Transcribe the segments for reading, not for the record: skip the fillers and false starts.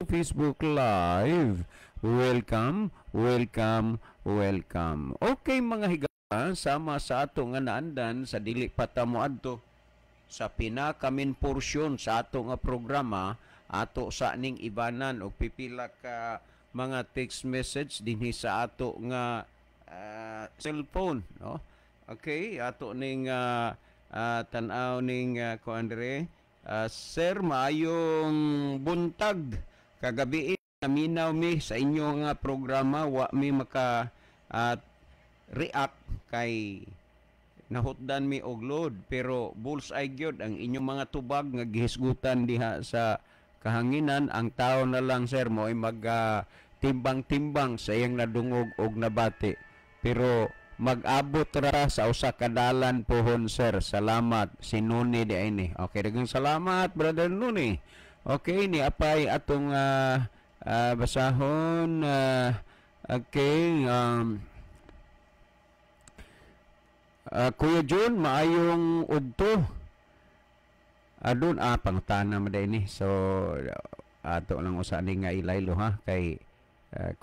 Facebook Live. Welcome, welcome, welcome. Okay mga higa, sama sa ato nga naandan sa dili patamo adto sa pinakamin porsyon sa ato nga programa, ato sa ning ibanan og pipila ka mga text message dinhi sa ato nga cellphone, no? Okay, ato ning tan-aw ning kuandre. Sir, maayong buntag. Kagabi naminaw mi sa inyo nga programa, wa mi maka react kay nahutdan mi og load, pero bullseye gyud ang inyong mga tubag nga gihisgutan diha sa kahanginan. Ang tao na lang, sir, mo ay mag timbang-timbang sa iyang nadungog og nabati, pero mag-abot ra sa usa ka dalan pohon, sir. Salamat, si Nuni di ay ni. Okay, daghang salamat, brother Nuni. Okay, ni apay atong basahon. Okay, Kuya John, maayong udto. Adun pangutana man ni. So ato lang usa ni nga ilaylo ha kay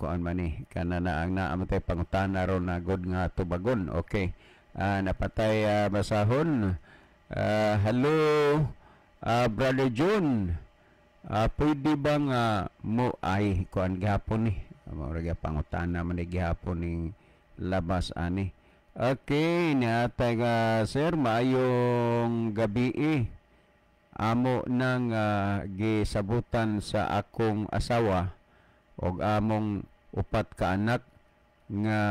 kuan man ni kana na ang naamatay pangutana ron na god nga tubagon. Okay. Napatay basahon. Hello, Brother John. Pwede bang mo ay kuan gihapon ni? Mao ra pangutana man ni gihapon ning labas ani. Okay, natay sir, maayong gabi. Amo nang gisabutan sa akong asawa og among upat ka anak nga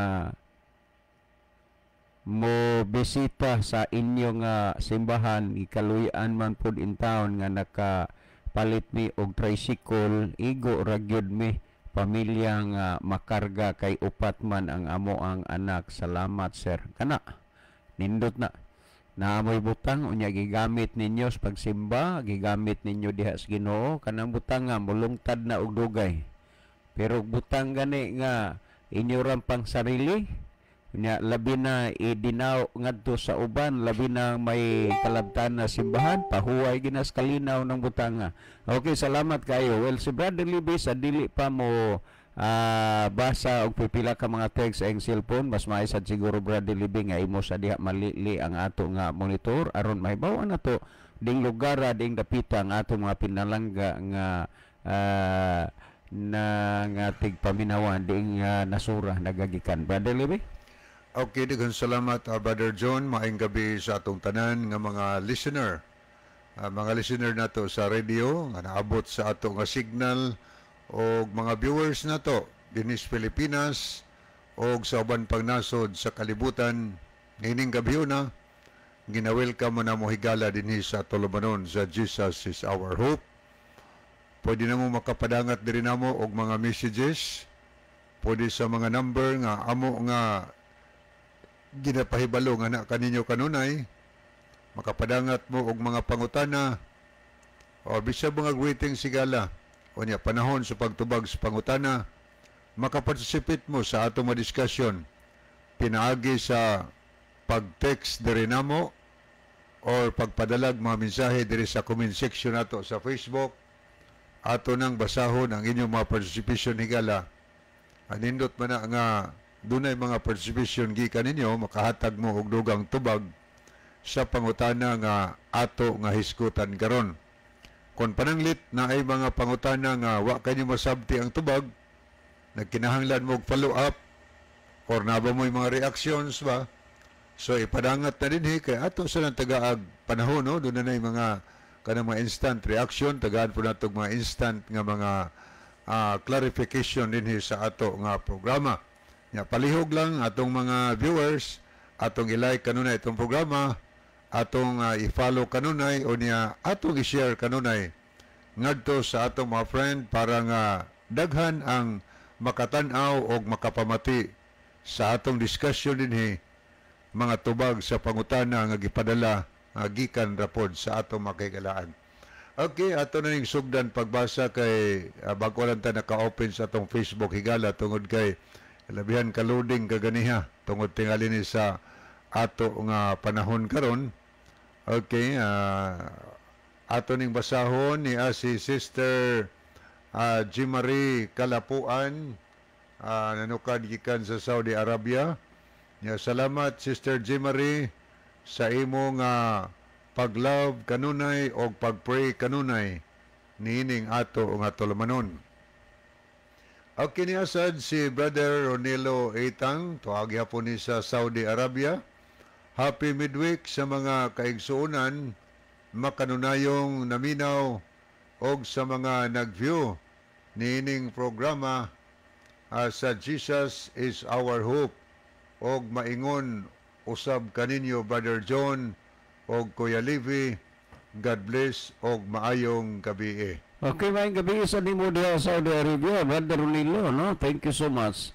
mo bisita sa inyong simbahan. Ikaluyan man pud in town nga nakapalit mi og tricycle. Igo ra gyud mi pamilya nga makarga kay upat man ang amo ang anak. Salamat, sir. Kana nindot na naamoy butang unya gigamit ninyo sa pagsimba, gigamit ninyo diha sa Ginoo. Kanang butang nga mulungtad na og dugay, pero butang gani nga inyo ram pang sarili unya labi na idinaw ngadto sa uban, labi na may kalabtan na simbahan, pahuway ginas kalinaw ng butang nga. Okay, salamat kayo. Well, si Brother Libby sa dili pa mo basa og pipila ka mga text sa iyong cellphone, mas maaysa siguro, Brother Libby, nga imo sa diha malili ang ato nga monitor aron mahibaw na to ding lugar ding dapita ang ato mga pinalangga nga nga tigpaminawan ding nasura nagagikan. Brother Libby. Okay, daghang salamat, Brother John. Maayong gabi sa atong tanan nga mga listener. Mga listener nato sa radio nga naabot sa ato nga signal, o mga viewers nato dinis Pilipinas o sa uban pang nasod sa kalibutan. Nining gabi na gina-welcome na mo higala dinhi sa tulumanon sa Jesus is Our Hope. Pwede na mo makapadangat diri namo og mga messages. Pwede sa mga number nga amo nga ginapahibalo nga na kaninyo kanunay. Makapadangat mo og mga pangutana o bisag mga greeting sigala o niya panahon sa pagtubag sa pangutana. Makaparticipate mo sa atong mga diskusyon pinaagi sa pag-text diri namo or pagpadalag mga mensahe diri sa comment section nato sa Facebook. Ato nang basahon ang inyong mga participation higala. Anindot man na nga dunay mga participation gikan ninyo, makahatag mo og dugang tubag sa pangutana nga ato nga hisgutan karon. Kung pananglit na ay mga pangutana nga wa kanyo masabti ang tubag, nagkinahanglan mo og follow up or na ba mo mga reactions ba, so ipadangat na dinhi kay ato sa lang tagaag panahon, no? Doon na mga kanang mga instant reaction, tagaan po nato mga instant nga mga clarification dinhi sa ato nga programa. Ya, palihog lang atong mga viewers, atong i-like kanunay itong programa, atong i-follow kanunay o niya atong i-share kanunay ngadto sa atong mga friend para nga daghan ang makatan-aw o makapamati sa atong discussion dinhi mga tubag sa pangutana nga gipadala gikan rapod sa atong makaigalaan. Okay, ato na ning sugdan pagbasa kay bago lang ta naka-open sa atong Facebook higala tungod kay labihan ka loading kaganiha tungod tingali ni sa ato nga panahon karon. Okay, ato ning basahon ni si Sister Jimari Kalapuan, nanukad gikan sa Saudi Arabia. Salamat Sister Jimari sa imong pag-love kanunay o pag-pray kanunay niining ato nga tulumanon. Okay, niasad si Brother Ronelo Eitang, tuwag hapon ni sa Saudi Arabia. Happy midweek sa mga kaigsuunan, makanunayong naminaw o sa mga nag-view niining programa sa Jesus is Our Hope o maingon usab kaninyo Brother John o Kuya Livy. God bless o maayong gabi. Okay, maayong gabi sa nimo diha sa Saudi Arabia, Brother Ronilo, no? Thank you so much.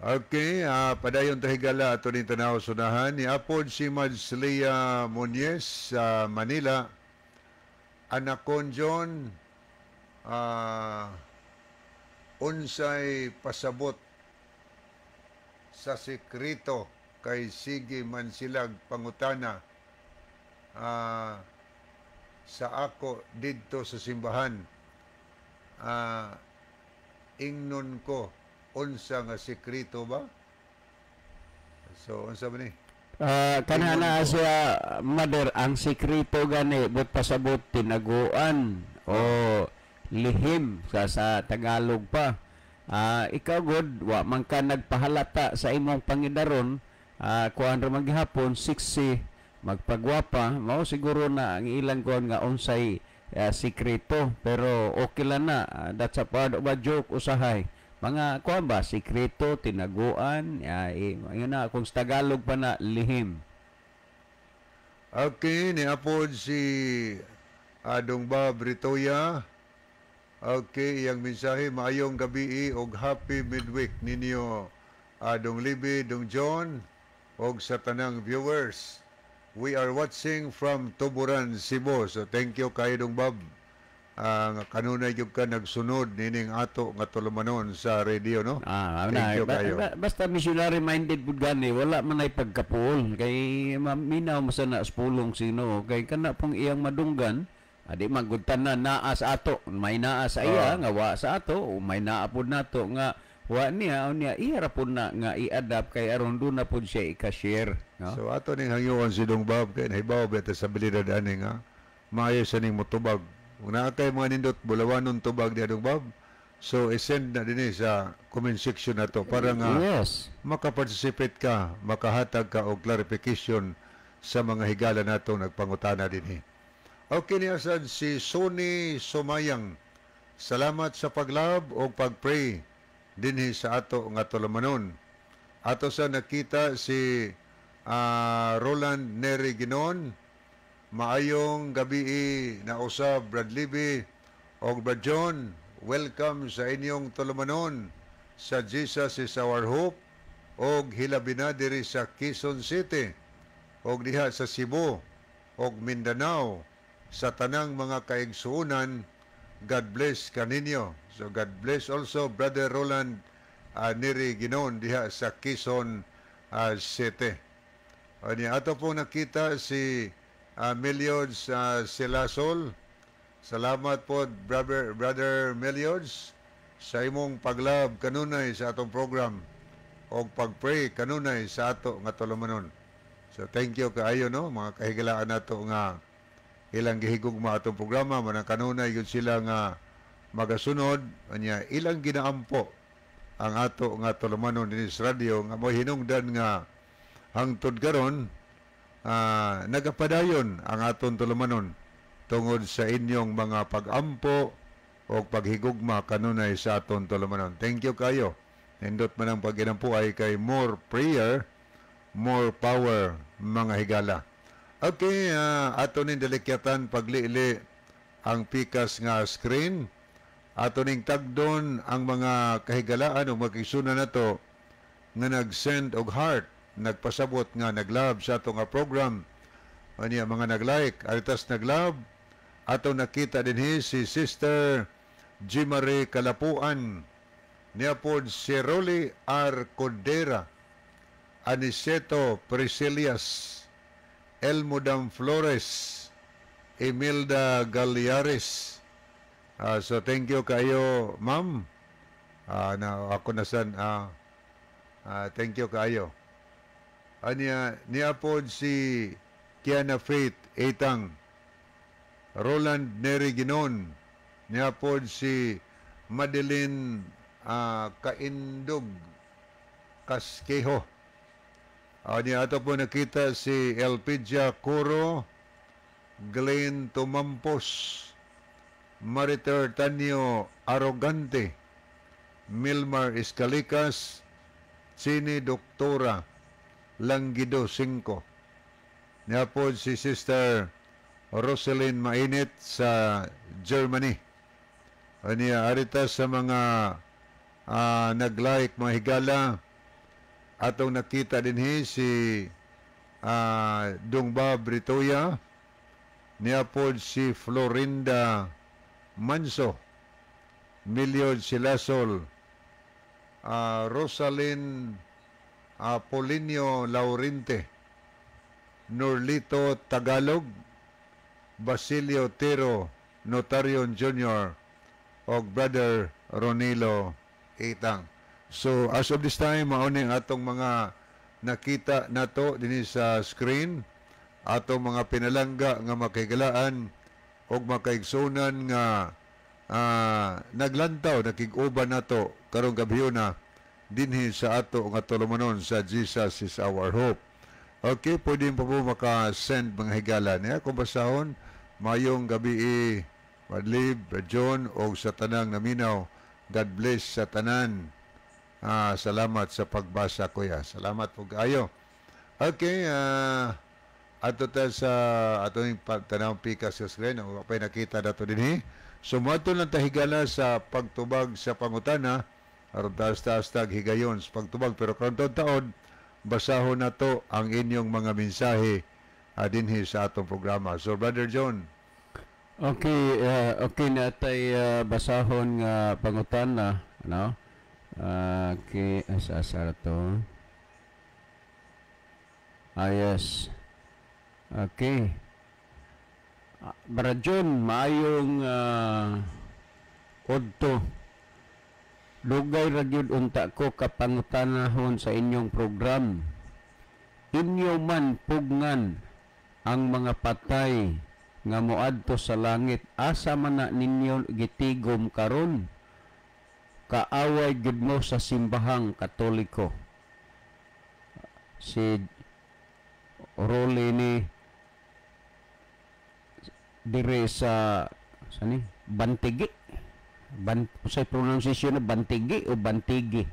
Okay, padayon tahigala ato ni tanaw sunahan ni apod si Madslia Muñez sa Manila. Anakon John, unsay pasabot sa sekreto kay sige man silag pangutana sa ako didto sa simbahan. Ingnon ko unsa nga sekreto ba? So unsa ba ni? Kanana siya, Mother, ang sekreto gani but pasabot tinaguan o lihim sa Tagalog pa. Ikaw god wa man ka nagpahalata sa imong pangidaron, kuan ra maghapon siksi magpagwapa, mao siguro na ang ilang kuan nga unsay sekreto, pero okay lang na. That's a part of a joke usahay. Mga kuan ba sekreto tinaguan, yun na kung sa Tagalog pa na lihim. Okay, niapod si Adong Bob Ritoya. Okay, iyang mensahe, maayong gabi og happy midweek ninyo Dong Libby, Dong John og sa tanang viewers. We are watching from Tuburan, Cebu. So thank you kayo Dong Bob. Kanunay yung ka nagsunod nining ato nga tulumanon sa radio, no? Thank you kayo. Basta missionary minded pud gani, wala man ay pagkapuol kay maminaw masana spulong sino kay kana pong iyang madunggan. Adi magudtan na naa sa ato, may naa sa iya nga wa sa ato, o may naa pud nato nga wa niya iya ra pud na nga i-adapt kay aron do na pud siya i-share, no? So ato ning hangyoon si Dong Bob kay nahibaw beta sa abilidad ani nga maayo sa ning motubag. Kung naa kay mga nindot bulawanon tubag ni Dong Bob, so i-send na dinhi sa comment section nato para nga makaparticipate ka, makahatag ka og clarification sa mga higala nato nagpangutana dinhi. Okay, niasad si Sony Sumayang. Salamat sa paglab o pagpray dinhi sa ato nga tulumanon. Ato sa nakita si Roland Neri Ginon. Maayong gabi na usab Brad Libby o Brad John. Welcome sa inyong tulumanon sa Jesus is Our Hope og hilabina diri sa Quezon City og diha sa Cebu og Mindanao. Sa tanang mga kaigsuunan, God bless kaninyo. So God bless also Brother Roland Neri Ginon diha sa Quezon City. O niya, ato po nakita si Meliods Silasol. Salamat po Brother Meliods sa imong paglab kanunay sa atong program o pagpray kanunay sa ato nga tulumanon. So thank you kaayo, no, mga kahigalaan nato nga ilang gihigugma atong programa, manang kanunay yun sila nga magasunod, anya ilang ginaampo ang ato nga tulumanon din sa radio nga mo hinungdan nga hangtod karon nagapadayon ang aton tulumanon tungod sa inyong mga pag-ampo o paghigugma kanunay sa aton tulumanon. Thank you kayo. Nindot man ang pag-inampuay kay more prayer, more power, mga higala. Okay, ato ning delikyatan pagliili ang pikas nga screen. Ato ning tagdon ang mga kahigalaan o magkisuna na to nga nag-send og heart, nagpasabot nga nag-love sa ato nga program. Ano mga nag-like, aritas nag-love. Ato nakita din si Sister Jimari Kalapuan, niya po si Rolly R. Cordera, Aniceto Priscilias, Elmodam Flores, Imelda Galliares, So thank you kayo, ma'am. Na ako nasan thank you kayo. Niya po si Kiana Faith Etang, Roland Neri Ginon, niya po si Madeline Kaindog Kaskeho. Niya ato po nakita si Elpidia Coro, Glenn Tumampos, Mariter Tanyo Arrogante, Milmar Escalicas, Sini Doktora Langido 5. Niya po si Sister Rosalyn Mainit sa Germany. Niya arita sa mga nag-like mga higala. Atong nakita din si Dungba Britoya. Niya po si Florinda Manso, Miliod Silasol, Rosalyn Polinio Laurente, Norlito Tagalog, Basilio Tiro Notarion Jr. o Brother Ronilo Itang. So as of this time, mauning atong mga nakita nato dinhi sa screen, atong mga pinalangga nga makaigalaan o makaigsunan nga naglantaw, nakig-uban nato karong gabi na dinhi sa ato nga tulumanon sa Jesus is our hope. Okay, pwede po maka-send mga higala niya. Kung basahon, mayong gabi Madlib, John, o sa tanang naminaw. God bless sa tanan. Salamat sa pagbasa, kuya. Salamat po kayo. Okay, ato ta sa atong tanang pika sa screen. Pa'y nakita na ito din. Sumato lang tahigala sa pagtubag sa pangutana. Aron taas-taas-tag higayon sa pagtubag. Pero karon taon, basahon na to ang inyong mga mensahe dinhi sa atong programa. So, Brother John. Okay, okay na tayo basahon nga pangutana, no? Okay, asa to. Yes. Okay. Brother John, maayong odto. Lugay ra gyud unta ko kapangutanahon sa inyong program. Inyo man pugngan ang mga patay nga moadto sa langit, asa man na ninyo gitigom karon, kaaway gyud mo sa simbahang Katoliko. Si Role ni dire sa sani Bantigi. Sa pronunciation na Bantigi o Bantigi.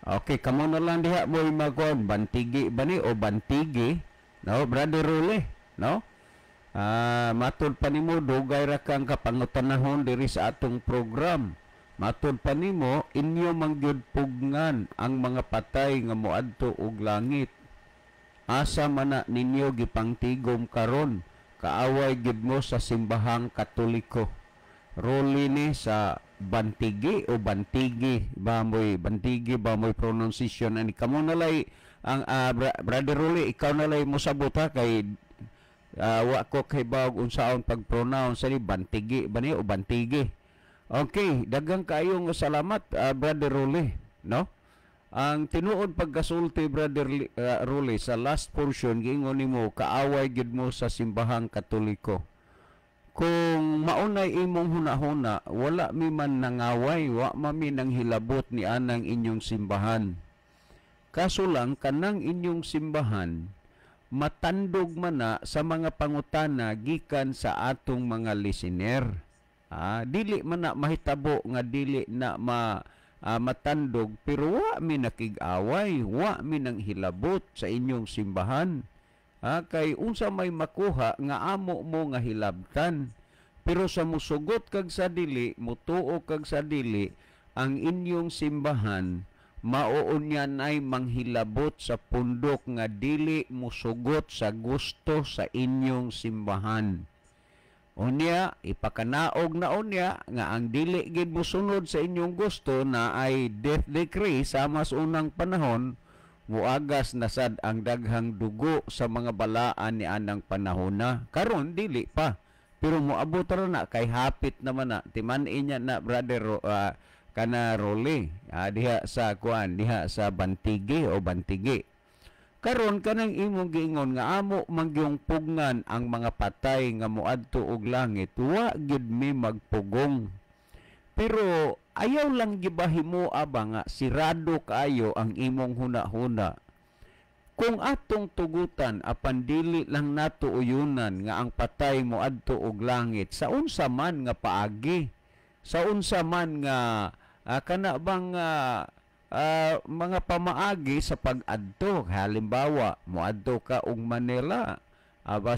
Okay, kamo na lang diha mo magkuan Bantigi ba ni o Bantigi, no, Brother Role, no? Matod pa nimo dugay ra kang kapangutanahon diri sa atong program. Matod pa nimo inyo mangyud pugngan ang mga patay nga moadto og langit. Asa man na ninyo gipangtigom karon, kaaway gid mo sa simbahang Katoliko. Role ni sa Bantigi o Bantigi ba moy Bantigi ba moy pronunciation ani kamo nalay ang Brother Role, ikaw nalay mo sabot ha kay wa ko kay bawag unsaon pag-pronounce ni Bantigi ba ni o Bantigi. Okay, daghang kaayong salamat Brother Role, no? Ang tinuod pagkasulti Brother Role sa last portion giingon nimo kaaway gid mo sa simbahang Katoliko. Kung maunay imong hunahuna, wala mi man nangaway, wa mami nang hilabot ni anang inyong simbahan. Kaso lang kanang inyong simbahan matandog man na sa mga pangutana gikan sa atong mga listener. Dili man na mahitabo nga dili na matandog, pero wa mi nakig-away, wa mi nang hilabot sa inyong simbahan. Kay unsa may makuha nga amo mo nga hilabtan, pero sa musugot kag sa dili, mutuo kag sa dili, ang inyong simbahan mauunyan ay manghilabot sa pundok nga dili musugot sa gusto sa inyong simbahan. Unya, ipakanaog na unya nga ang dili gid mosunod sa inyong gusto na ay death decree sa mas unang panahon, muagas na sad ang daghang dugo sa mga balaan ni anang panahon na. Karon dili pa. Pero moabot ra na kay hapit naman na timan-in niya na brother kana Rolly diha sa kuan diha sa Bantige o Bantige. Karon kanang imong giingon nga amo mangyong pugngan ang mga patay nga moadto og langit, wa gid mi magpugong. Pero ayaw lang gibahimo aba nga sirado kaayo ang imong huna-huna. Kung atong tugutan apan dili lang nato uyunan nga ang patay moadto og langit, sa unsa man nga paagi, sa unsa man nga kana bang mga pamaagi sa pag-adto. Halimbawa, moadto ka og Manila,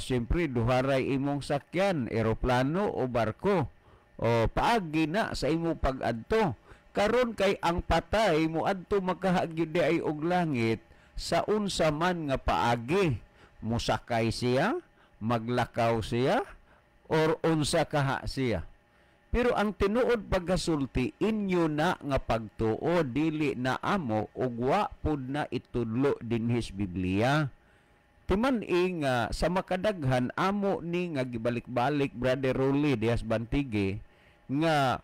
siyempre duharay imong sakyan, eroplano o barko, o paagi na sa imong pag-adto. Karon kay ang patay moadto makahagyud ay og langit, sa unsa man nga paagi, musakay siya, maglakaw siya, or unsa kaha siya. Pero ang tinuod pagkasulti, inyo na nga pagtuo, dili na amo, ug wa pud na itudlo dinhis Biblia. Timan-i nga sa makadaghan, amo ni nga gibalik-balik, Brother Rolly Diaz Bantige, nga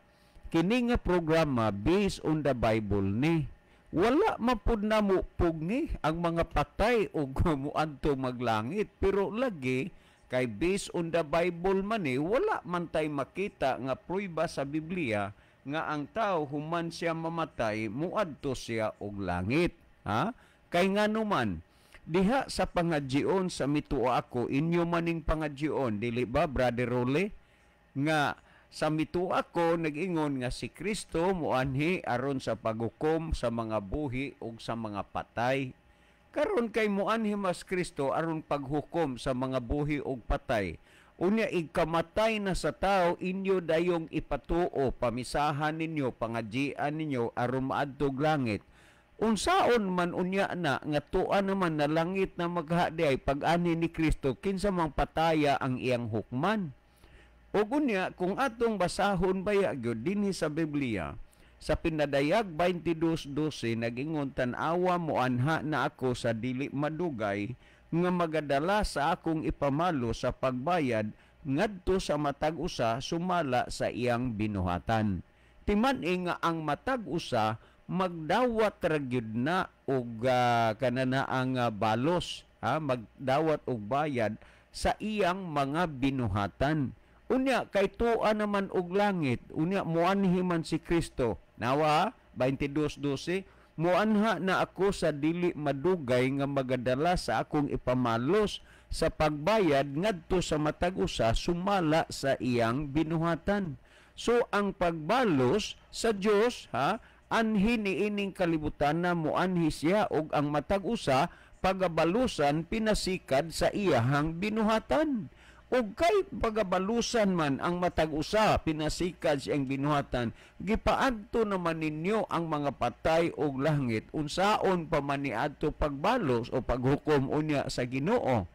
kini nga programa based on the Bible ni. Wala mapud na mo pugni ang mga patay o muadto maglangit. Pero lagi, kay based on the Bible man wala man tay makita nga prueba sa Biblia nga ang tao human siya mamatay, muadto siya og langit. Ha? Kay nganuman, diha sa pangadjion sa mituo ako, inyo maning pangadjion, dili ba, Brother Rolly? Nga sa mituo ako, nag-ingon nga si Kristo muanhi aron sa paghukom sa mga buhi ug sa mga patay. Karon kay muanhi mas Kristo aron paghukom sa mga buhi ug patay. Unya igkamatay na sa tao, inyo dayong ipatuo, pamisahan ninyo, pangadjian ninyo aron maadtog langit. Unsaon man unya na nga tuan naman na langit na maghaday pag-ani ni Kristo, kinsa mang pataya ang iyang hukman. O unya kung atong basahon baya gyud dinhi sa Biblia, sa Pinadayag 22:12 nag-ingon, tan-awa mo anha na ako sa dili madugay nga magadala sa akong ipamalo sa pagbayad ngadto sa matag usa sumala sa iyang binuhatan. Timan-i nga ang matag usa magdawat ra gyud na og kanana ang balos, magdawat og bayad sa iyang mga binuhatan. Unya kay tuwa naman og langit, unya muanhi man si Kristo. Nawa 22:12, muanha na ako sa dili madugay nga magadala sa akong ipamalos sa pagbayad ngadto sa matag usa sumala sa iyang binuhatan. So ang pagbalos sa Dios, anhi niining kalibutan na muanhi siya og ang matag usa pagabalusan pinasikad sa iyahang binuhatan. Ug kay pagabalusan man ang matag usa pinasikad siyang binuhatan, gipaadto naman ninyo ang mga patay og langit, unsaon pa man niadto pagbalos o paghukom unya sa Ginoo.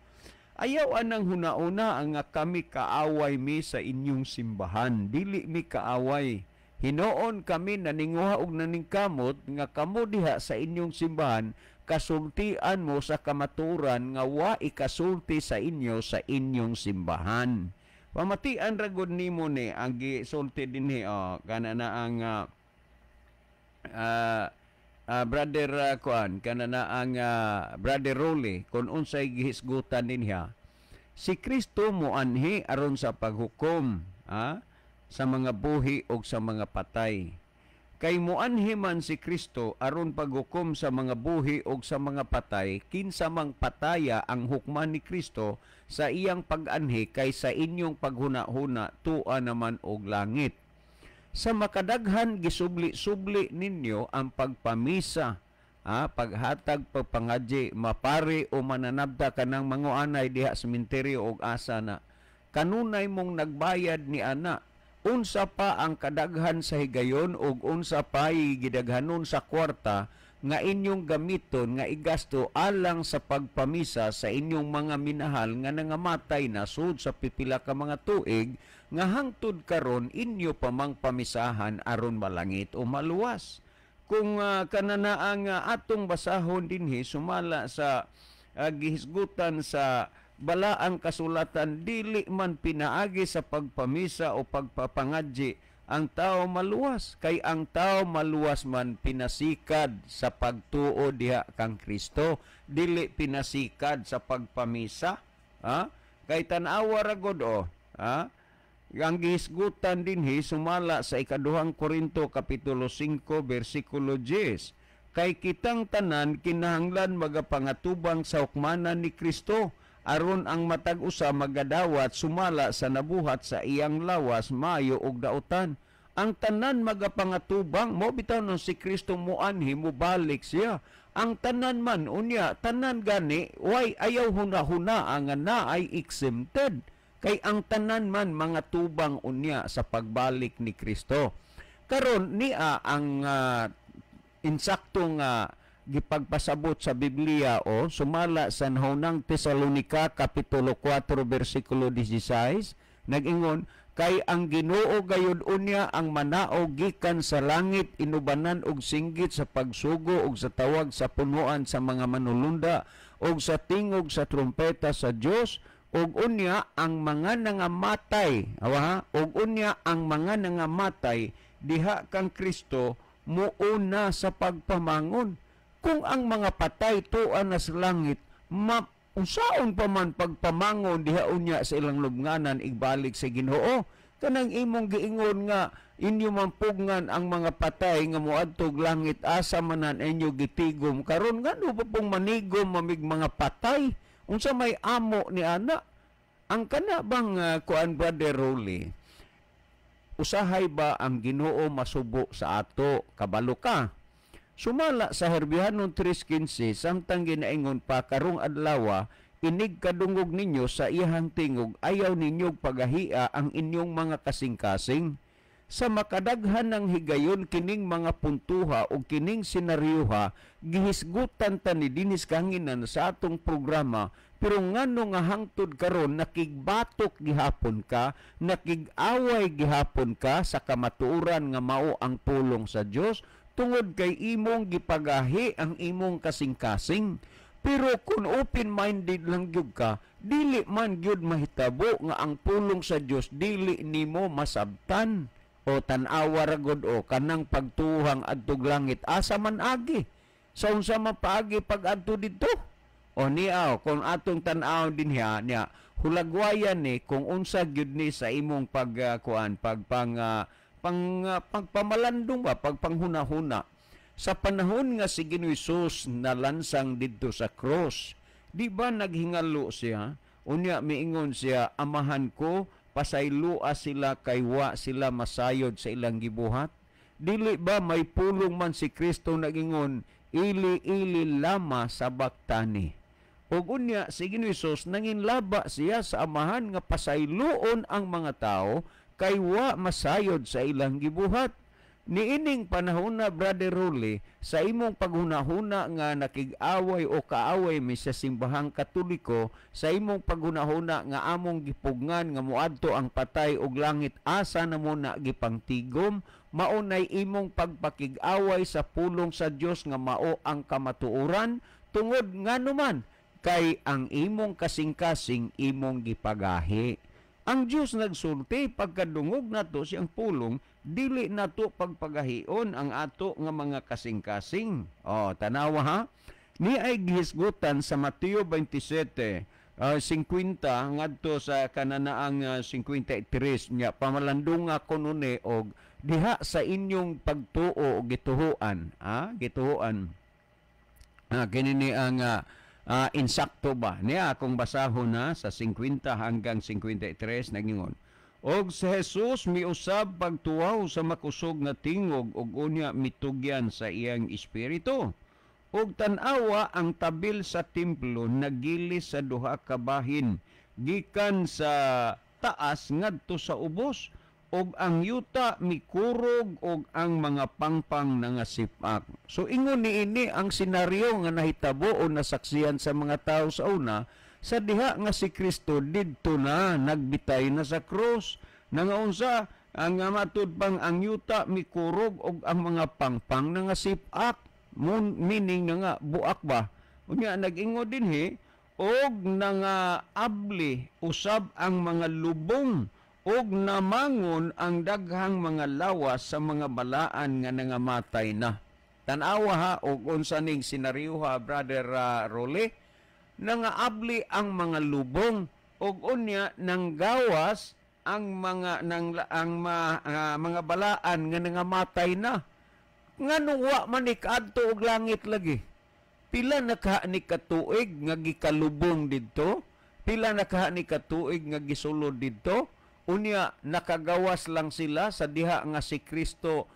Ayaw anang hunauna ang nga kami kaaway mi sa inyong simbahan, dili mi kaaway. Hinoon kami naninguha og naningkamot nga kamo diha sa inyong simbahan kasultian mo sa kamaturan nga wa ikasulti sa inyo sa inyong simbahan. Pamatian ra gud nimo ni ang gisulti dinhi kana na ang brother kuan kana na ang Brother Rolly kun unsay gihisgutan ninha. Si Kristo moanhi aron sa paghukom sa mga buhi o sa mga patay. Kay muanhi man si Kristo aron paghukom sa mga buhi o sa mga patay, kinsa mang pataya ang hukman ni Kristo sa iyang pag-anhi kay sa inyong paghuna-huna tua naman og langit. Sa makadaghan gisubli-subli ninyo ang pagpamisa, paghatag pagpangadji, mapari o mananabda kanang manguanay diha sa sementeryo og asa na. Kanunay mong nagbayad ni ana. Unsa pa ang kadaghan sa higayon ug unsa pa gidaghanon sa kwarta nga inyong gamiton nga igasto alang sa pagpamisa sa inyong mga minahal nga nangamatay na sud sa pipila ka mga tuig nga hangtod karon inyo pa mang pamisahan aron malangit o maluwas. Kung kanana ang atong basahon dinhi sumala sa gihisgutan sa bala ang kasulatan, dili man pinaagi sa pagpamisa o pagpapangadji ang tao maluwas. Kay ang tao maluwas man pinasikad sa pagtuo diha kang Kristo, dili pinasikad sa pagpamisa. Kay tanawa ra gud ang gihisgutan dinhi sumala sa ikaduhang Korinto kapitulo 5 bersikulo 10. Kay kitang tanan kinahanglan magapangatubang sa hukmanan ni Kristo, aron ang matag usa magadawat sumala sa nabuhat sa iyang lawas maayo ug dautan. Ang tanan magapangatubang mo bitaw no si Kristo moanhi mo balik siya. Ang tanan man unya tanan gani way ayaw hunahuna ang naay exempted. Kay ang tanan man mga tubang unya sa pagbalik ni Kristo. Karon niya ang insaktong gipagpasabot sa Biblia sumala sa nahunang Tesalonica kapitulo 4 bersikulo 16 nag-ingon, kay ang Ginoo gayud unya ang manao gikan sa langit inubanan og singgit sa pagsugo og sa tawag sa punuan sa mga manulunda og sa tingog sa trumpeta sa Dios og unya ang mga nangamatay og unya ang mga nangamatay diha kang Kristo muuna sa pagpamangon. Kung ang mga patay tuan na sa langit, usaon pa man pagpamangon diha unya sa ilang lubnganan igbalik sa Ginoo. Kanang imong giingon nga inyo mampugngan ang mga patay nga moadtog langit asa manan inyo gitigom karon ngano pa pong manigom mamig mga patay? Unsa may amo ni ana? Ang kana bang kuan Brother Rolly? Usahay ba ang Ginoo masubo sa ato? Kabalo ka. Sumala sa Herbihanon 3:15 samtang ginaingon pa karong adlaw inig kadungog ninyo sa iyang tingog ayaw ninyog pagahia ang inyong mga kasing-kasing. Sa makadaghan ng higayon kining mga puntuha o kining senaryoha gihisgutan ta ni dinis kanginan sa atong programa, pero ngano nga hangtod karon nakigbatok gihapon ka, nakig-away gihapon ka sa kamatuoran nga mao ang pulong sa Dios tungod kay imong gipagahi ang imong kasing-kasing. Pero kung open-minded lang gyud ka, dili man gyud mahitabo nga ang pulong sa Dios dili nimo masabtan. O tan-awa ra gud kanang pagtuhang adtog langit asa man agi. Sa unsa man paagi pag adto didto? O niya kung atong tan-aw dinha niya hulagwayan ni kung unsa gyud ni sa imong pagpamalandong ba pagpanghuna-huna. Sa panahon nga si Ginoong Hesus nalansang didto sa cross, di ba naghingalo siya? Unya miingon siya, amahan ko pasaylua sila kay wa sila masayod sa ilang gibuhat. Dili ba may pulong man si Kristo nagingon, ili-ili lama sa baktani. Og unya si Ginoong Hesus nanginlaba siya sa amahan nga pasayloon ang mga tao kay wa masayod sa ilang gibuhat. Niining panahon na Brother Rolly, sa imong paghunahuna nga nakig-away o kaaway mi sa simbahang Katoliko, sa imong paghunahuna nga among gipugngan nga moadto ang patay og langit asa na mo na gipangtigom, maunay imong pagpakig-away sa pulong sa Dios nga mao ang kamatuoran tungod nganuman kay ang imong kasing-kasing imong gipagahi. Ang Dios nagsulti pagkadungog nato siyang pulong, dili nato pagpagahion ang ato nga mga kasing-kasing. Tanawa ha. Ni ay gihisgutan sa Mateo 27, 50 ngadto sa kananaang 53 nya pamalandong nga kunune og diha sa inyong pagtuo og gituhuan. Gituhuan. Kinini ang insakto ba niya kung basahon na sa 50 hanggang 53 nagingon, og si Jesus miusab pagtuwaw sa makusog na tingog og unya mitugyan sa iyang espiritu. Og tan-awa ang tabil sa templo nagilis sa duha ka bahin gikan sa taas ngadto sa ubos, og ang yuta mikurog og ang mga pangpang nangasipak. So ingon niini ang senaryo nga nahitabo o nasaksiyan sa mga tao sa una, sa diha nga si Kristo didto na nagbitay na sa krus. Nangaunsa ang matud pang ang yuta mikurog og ang mga pangpang nangasipak. Meaning na nga buak ba? Unya nag-ingon dinhi og nangaabli usab ang mga lubong og namangon ang daghang mga lawas sa mga balaan nga nangamatay na. Tanawa ha, og unsa ning senaryo ha, Brother Role, nangaabli ang mga lubong og unya nang gawas ang mga mga balaan nga nangamatay na. Ngano wa man ikaadto og langit lagi? Pila na kaha ni katuig nga gikalubong didto? Pila na kaha ni katuig nga gisulod didto? Unya nakagawas lang sila sa diha nga si Kristo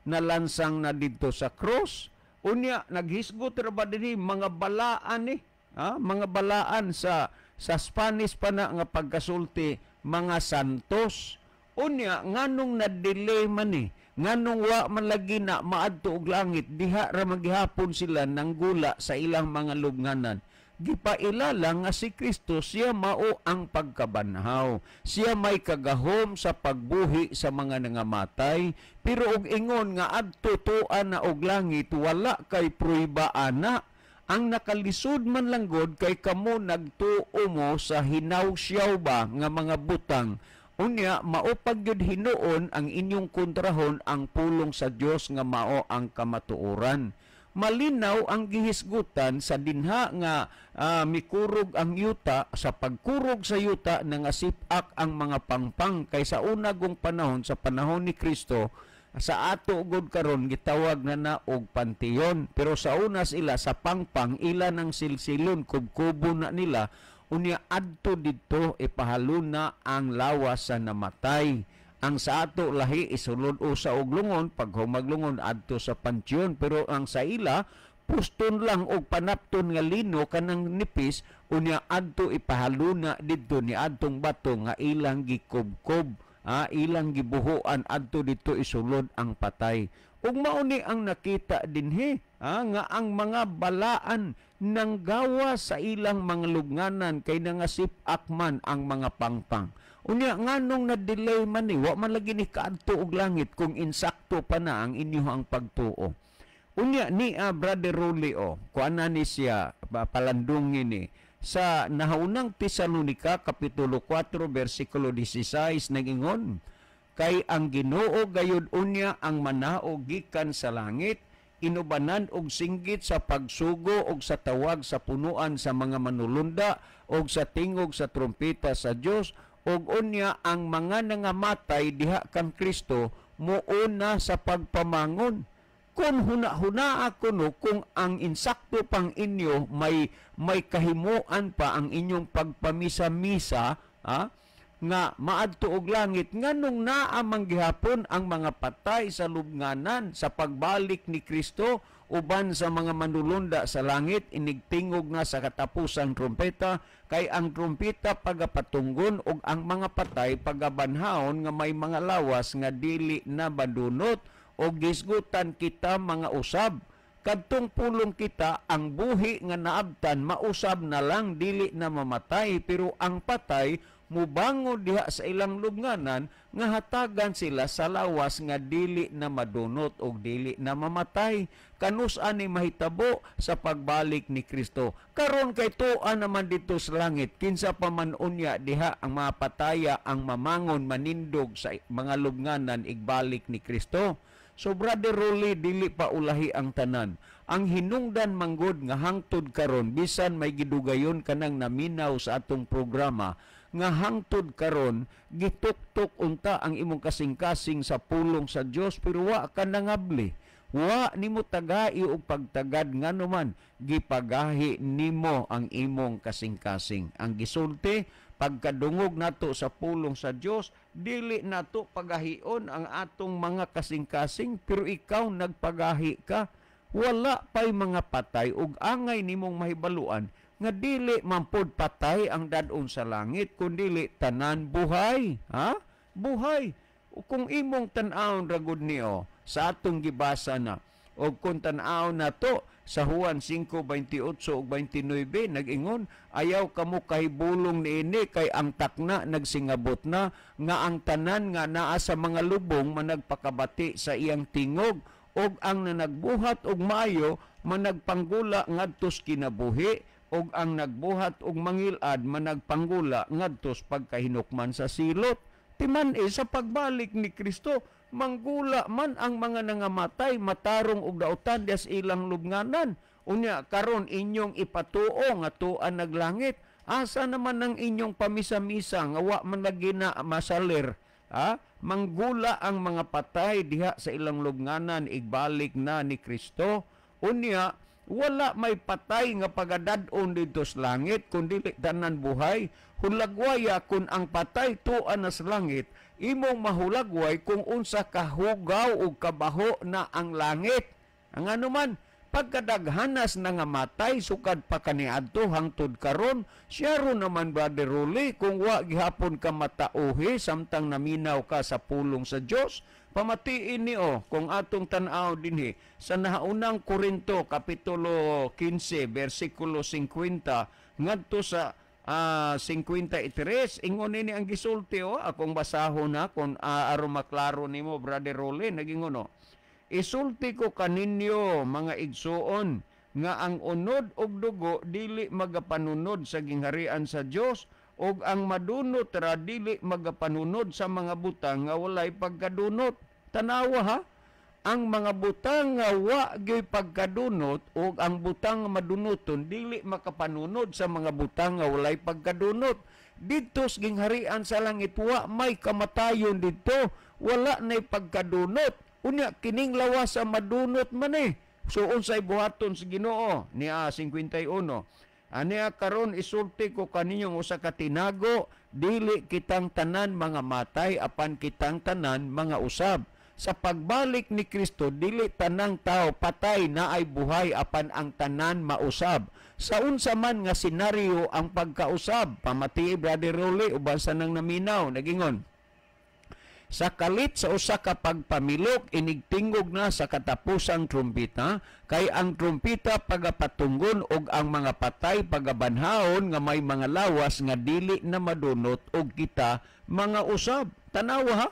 nalansang na didto sa cross. Unya naghisgot ra ba dinhi mga balaan ni? Mga balaan sa Spanish pa na nga pagkasulti mga santos. Unya nganong na-delay man ni? Nganong wa man lagi na maadto og langit, diha ra magihapon sila nang gula sa ilang mga lubnganan. Gipailala nga si Kristo siya mao ang pagkabanhaw. Siya may kagahom sa pagbuhi sa mga nangamatay, pero og ingon nga adto tuan na og langit wala kay pruiba ana. Ang nakalisod man lang god kay kamo nagtuo mo sa hinawsyaw ba nga mga butang. Unya maupag gyud hinuon ang inyong kontrahon ang pulong sa Dios nga mao ang kamatuoran. Malinaw ang gihisgutan sa dinha nga mikurog ang yuta. Sa pagkurog sa yuta nangasip-ak ang mga pangpang kaysa unagong panahon sa panahon ni Kristo. Sa ato gud karon gitawag na og panteon, pero sa una sila sa pangpang ila ng silsilon kubkubo na nila. Unya adto didto ipahaluna ang lawas sa namatay. Ang sa ato lahi isulod usa og lungon, pag humaglungon adto sa pansyon, pero ang sa ila puston lang og panapton nga lino kanang nipis, unya adto ipahaluna didto ni adtong bato nga ilang gikubkob, ilang gibuhuan adto didto isulod ang patay. Ug mao ni ang nakita dinhi nga ang mga balaan nang gawa sa ilang mga lubnganan kay nangasip-ak man ang mga pangpang. Unya nganong na-delay man ni, wa man lagi ni kaadto og langit kung insakto pa na ang inyo ang pagtuo. Unya ni Brother Role kuana ni siya palandungin ni sa nahaunang Tesalonika kapitulo 4 bersikulo 16 nagingon, kay ang Ginoo gayud unya ang manao gikan sa langit, inubanan og singgit sa pagsugo og sa tawag sa punuan sa mga manulunda og sa tingog sa trompeta sa Dios, og unya ang mga nangamatay diha kang Kristo muuna sa pagpamangon. Kung huna-huna ako no, kung ang insakto pang inyo may kahimuan pa ang inyong pagpamisa-misa, nga maadto og langit, nganong naa man gihapon ang mga patay sa lubnganan sa pagbalik ni Kristo uban sa mga manulunda sa langit, inigtingog na sa katapusang trompeta, kay ang trompeta pagapatunggon og ang mga patay pagabanhaon nga may mga lawas nga dili na badunot, og gisgutan kita mga usab. Kadtong pulong kita ang buhi nga naabtan mausab na lang, dili na mamatay, pero ang patay mubango diha sa ilang lubnganan nga hatagan sila sa lawas nga dili na madunot og dili na mamatay. Kanus-an ni mahitabo sa pagbalik ni Kristo. Karon kay tuan naman dito sa langit, kinsa pa man unya diha ang mga pataya ang mamangon manindog sa mga lubnganan igbalik ni Kristo. So Brother Role, dili pa ulahi ang tanan. Ang hinungdan manggod nga hangtod karon, bisan may gidugayon kanang naminaw sa atong programa, nga hangtod karon gituktok unta ang imong kasing-kasing sa pulong sa Dios, pero wa ka nangabli. Wa nimo tagai og pagtagad nganuman, gipagahi nimo ang imong kasing-kasing. Ang gisulti pagkadungog nato sa pulong sa Dios, dili nato pagahion ang atong mga kasing-kasing, pero ikaw nagpagahi ka. Wala pay mga patay ug angay nimong mahibaluan nga dili mampod patay ang dadon sa langit, kundi tanan buhay. Buhay. Kung imong tan-awon ragud niyo sa atong gibasa na, o kung tan-awon nato sa Juan 5:28 ug 29 nag-ingon, ayaw kamo kahibulong niini kay ang takna nagsingabot na, nga ang tanan nga naa sa mga lubong managpakabati sa iyang tingog, og ang nanagbuhat og maayo managpanggula ngadtos kinabuhi. og ang nagbuhat og mangilad managpanggula ngadtos pagkahinukman sa silot. Timan sa pagbalik ni Kristo, manggula man ang mga nangamatay matarong og dautan des ilang lubnganan. Unya karon inyong ipatuo nga tuan naglangit. Asa naman ang inyong pamisa-misa nga wa man lagi na masalir? Manggula ang mga patay diha sa ilang lubnganan, igbalik na ni Kristo. Unya wala may patay nga pagadad-on dito sa langit, kundi tanan buhay. Hulagwaya kung ang patay tuan na sa langit, imong mahulagway kung unsa kahugaw o kabaho na ang langit. Ang anuman, pagkadaghanas na nga matay, sukad pa kaniadto hangtod karon, siya ron naman, Brother Rolly, kung wa gihapon ka matauhi, samtang naminaw ka sa pulong sa Dios. Pamatiin ni kung atong tan-aw dinhi sa nahaunang Korinto kapitulo 15 bersikulo 50 ngadto sa 53 ingon ni ang gisulti akong basahon na kung aron maklaro nimo, Brother Rolly, nagingon isulti ko kaninyo mga igsuon nga ang unod og dugo dili magapanunod sa gingharian sa Dios, og ang madunot ra dili magapanunod sa mga butang nga walay pagkadunot. Tanawa ha, ang mga butang nga wa gyud pagkadunot og ang butang nga madunoton dili makapanunod sa mga butang nga walay pagkadunot. Dito sa gingharian sa langit wa may kamatayon dito, wala nay pagkadunot. Unya kining lawas sa madunot man So unsay buhaton sa Ginoo niya 51. Aniya karon isulti ko kaninyong usa ka tinago, dili kitang tanan mga matay apan kitang tanan mga usab. Sa pagbalik ni Kristo dili tanang tao patay na ay buhay apan ang tanan mausab. Sa unsa man nga senaryo ang pagkausab, pamati Brother Rolly uban sa nang naminaw nagingon. Sa kalit sa usa ka pagpamilok, inigtingog na sa katapusang trumpita, kay ang trumpita pagapatunggon og ang mga patay pagabanhaon nga may mga lawas nga dili na madunot og kita mga usab. Tanawa ha?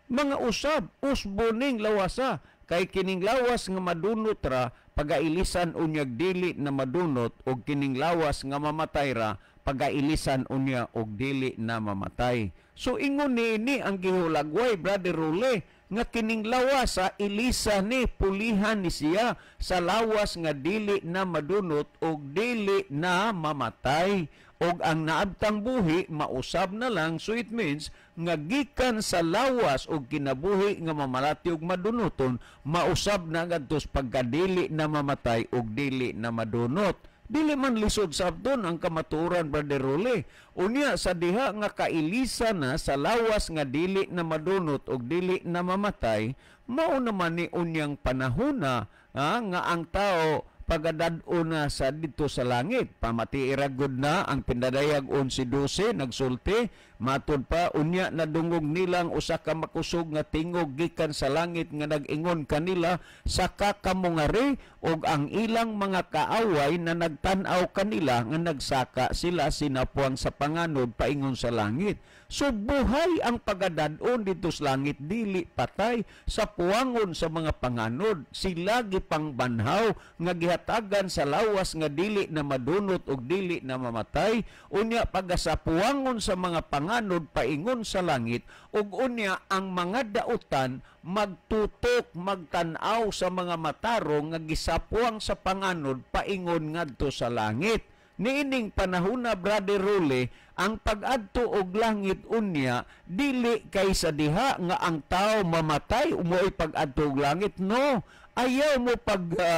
Mga usab, usboning lawasa, kay kining lawas nga madunot ra, pagailisan unyag dili na madunot og kining lawas nga mamatay ra, pagailisan unya og dili na mamatay. So ingon ni ang gihulagway, Brother Rolly, nga kining lawas sa ilisa ni pulihan ni siya sa lawas nga dili na madunot og dili na mamatay. Og ang naabtang buhi mausab na lang, so it means nga gikan sa lawas og kinabuhi nga mamalati og madunoton, mausab na ngadtos pagkadili na mamatay og dili na madunot. Dili man lisod sabton ang kamaturan, Brother Rolly. Unya sa diha nga kailisa na sa lawas nga dili na madunot og dili na mamatay, mao naman ni unyang panahona nga ang tao pagadad-o na sa dito sa langit. Pamati iragod na ang pindadayag 11:12 nagsulti, matud pa unya nadungog nilang usa ka makusog nga tingog gikan sa langit nga nag-ingon kanila sa kakamungari og ang ilang mga kaaway na nagtan-aw kanila nga nagsaka sila sinapuan sa panganod paingon sa langit. So buhay ang pagadad-on dito sa langit, dili patay. Sa puwangon sa mga panganod, sila gipangbanhaw nga gihatagan sa lawas nga dili na madunot og dili na mamatay. Unya pagasapuwangon sa mga panganod paingon sa langit, ug unya ang mga dautan magtutok, magtan-aw sa mga matarong nga gisapuang sa panganod paingon ngadto sa langit. Niining panahuna, Brother Rolly, ang pag-adto og langit unya dili kay sa diha nga ang tao mamatay umuoy pag-adto og langit. No, ayaw mo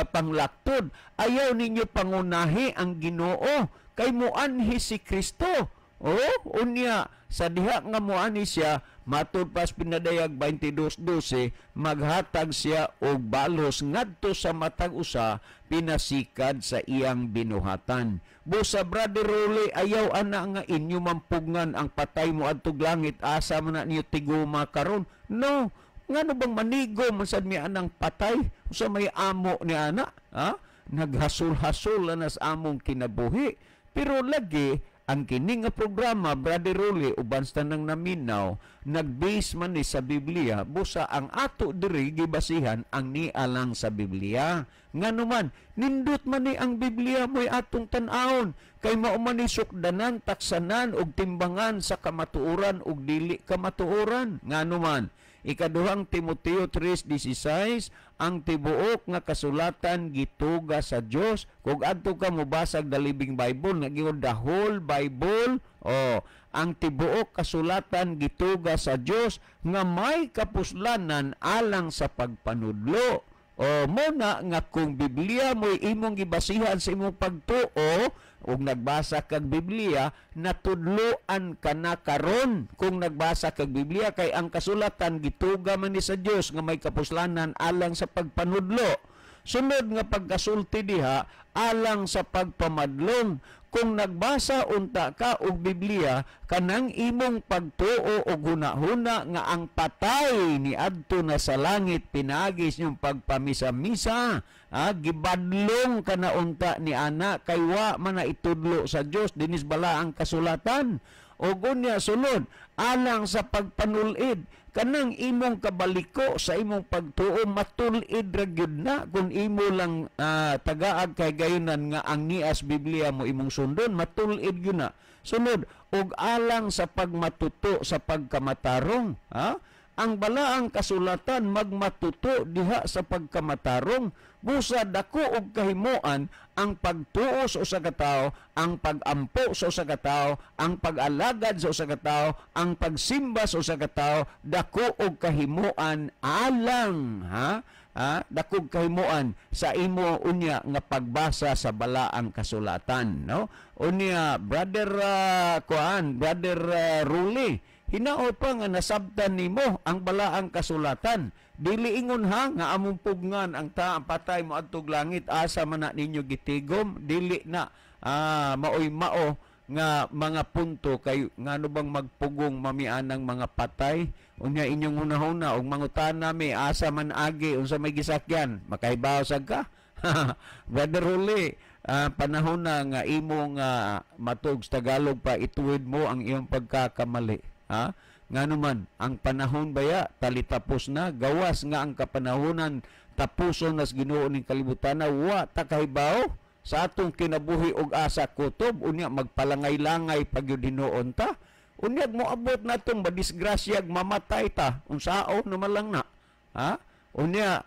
panglaktod, ayaw ninyo pangunahi ang Ginoo kay muanhi si Kristo. Unya sa diha nga muanhi siya, matud pas pinadayag 22:12, maghatag siya og balos ngadto sa matag usa pinasikad sa iyang binuhatan. Busa, Brother Rolly, ayaw ana nga inyo mampugngan ang patay mo adtog langit, asa man na niyo tiguma karon. No, ngano bang manigo man sad mi anang patay usa may amo ni ana? Naghasol-hasol na sa among kinabuhi. Pero lagi ang kini nga programa, Brother Rolly, uban sa nang naminaw, nag-base man ni sa Biblia, busa ang ato diri gibasihan ang nialang sa Biblia. Nga naman, nindot man ni ang Biblia mo'y atong tan-awon, kay mao man ni sukdanan, taksanan, og timbangan sa kamatuoran og dili kamatuoran. Nga naman, ikaduhang Timoteo 3:16, ang tibuok nga kasulatan gituga sa Dios. Kung adto ka mobasag the Living Bible, nagingon the whole Bible, ang tibuok kasulatan gituga sa Dios nga may kapuslanan alang sa pagpanudlo. Mo na nga kung Biblia mo'y imong gibasihan sa imong pagtuo, ug nagbasa kag Biblia, natudloan ka na karon kung nagbasa kag Biblia, kay ang kasulatan gituga man ni sa Dios nga may kapuslanan alang sa pagpanudlo. Sunod nga pagkasulti diha, alang sa pagpamadlong. Kung nagbasa unta ka og Biblia, kanang imong pagtuo og hunahuna nga ang patay ni adto na sa langit pinagis niyong pagpamisa-misa, gibadlong ka na unta ni ana, kay wa man na itudlo sa Dios dinis bala ang kasulatan. O gunya sunod, alang sa pagpanulid, kanang imong kabaliko sa imong pagtuo matulid ra gyud na kung imo lang tagaag kay gayunan nga ang nias Biblia mo imong sundon, matulid gyud na. Sunod, og alang sa pagmatuto sa pagkamatarong, ang balaang kasulatan magmatuto diha sa pagkamatarong, busa dako og kahimuan ang pagtuo sa usa ka tawo, ang pagampo sa usa ka tawo, ang pag-alagad sa usa ka tawo, ang pagsimba sa usa ka tawo, dako og kahimuan alang dako og kahimuan sa imo unya nga pagbasa sa balaang kasulatan, no? Unya brother Ruli, hinaot pa nga nasabtan nimo ang balaang kasulatan. Dili ingon ha nga among pugngan ang patay mo adtog langit, asa man na ninyo gitigom, dili na maoy mao nga mga punto kay ngano bang magpugong mamianang mga patay. Unya inyong hunahuna og mangutana mi asa man agi unsa may gisakyan, makahibaw sad ka. Brother Ruli, panahon na nga imong matug sa Tagalog pa ituwid mo ang iyong pagkakamali. Nga naman, ang panahon baya, talitapos na, gawas nga ang kapanahonan, tapuson nas Ginoo ning kalibutan na, wa takahibaw sa atong kinabuhi og asa kutob, unya magpalangay-langay pagyud hinuon ta, unya moabot natong madisgrasyag mamatay ta, unsaon naman lang na. Unya,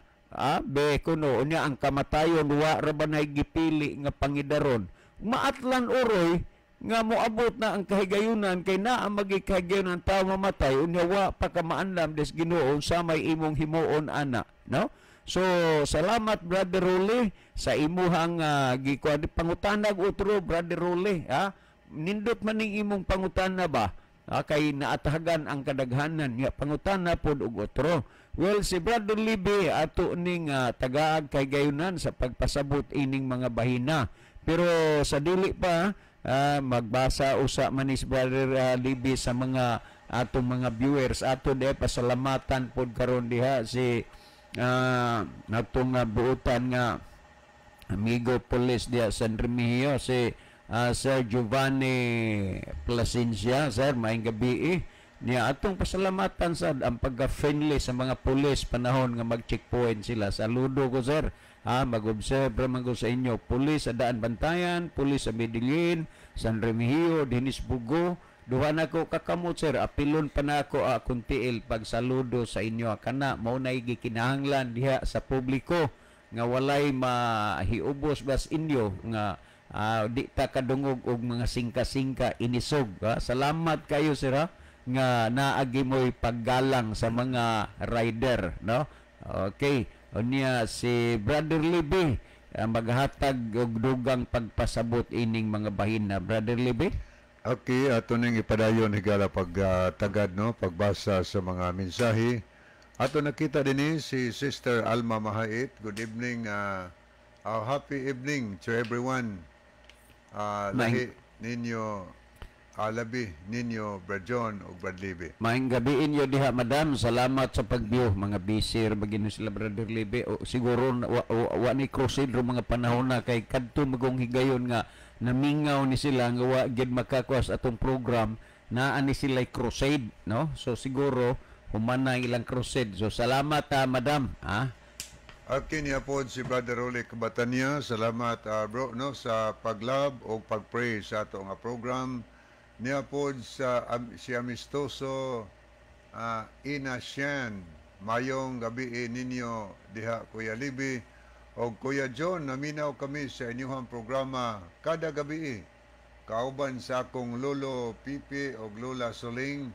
kuno, unya ang kamatayon, wa ra ba nay gipili nga pangidaron, maatlan uroy, nga moabot na ang kahigayunan kay naa magikahigayunan tao mamatay unya wa pa ka maanlam des Ginoo sa may imong himuon ana, no? So salamat Brother Ruli sa imuhang pangutanag utro Brother Ruli, nindot man ning imong pangutana ba, kay naatahagan ang kadaghanan nga pangutana pod og utro. Well, si Brother Libby ato ning tagaag kay gayunan sa pagpasabot ining mga bahina, pero sa dili pa magbasa usa man is Brother Libby sa mga atong mga viewers ato de pasalamatan pod karon diha si natong buutan nga amigo police diha San Remigio, si Sir Giovanni Plasencia. Sir, maayong gabi niya atong pasalamatan sad ang pagka-friendly sa mga pulis panahon nga mag-checkpoint sila. Saludo ko sir. Mag-observe man ko sa inyo. Pulis sa Daan Bantayan, pulis sa Medellin, San Remigio, Dinis Bugo. Duha na ko kakamot sir. Apilon pa na ako akong tiil pagsaludo sa inyo. Kana maunay gikinahanglan diha sa publiko nga walay mahiubos bas inyo nga di ta kadungog og mga singka-singka inisog. Salamat kayo sir nga naagi mo'y paggalang sa mga rider, no? Okay. Unya si Brother Libby maghatag og dugang pagpasabot ining mga bahin na Brother Libby. Okay, ato ning ipadayon higala pagtagad, no, pagbasa sa mga mensahe. Ato nakita din si Sister Alma Mahait. Good evening, happy evening to everyone. Lahi ninyo alabi ninyo Brad John o Brad Libby. Maayong gabi inyo diha, madam. Salamat sa pag-view. Mga busy bagino sila, Brother Libby. O, siguro wa ni crusade ro mga panahon na kay kadto magong higayon nga namingaw ni sila nga wa gid makakwas atong program na ani sila crusade, no? So siguro human na ilang crusade. So salamat madam, ha? Okay, niya po si Brother Rolly Kabatanya. Salamat bro no sa paglab o pagpray sa ato nga program. Niya po sa si Amistoso Ina Shan. Mayong gabi ninyo diha Kuya Libby o Kuya John. Naminaw kami sa inyong programa kada gabi. Kauban sa akong Lolo Pipi o Lola Soling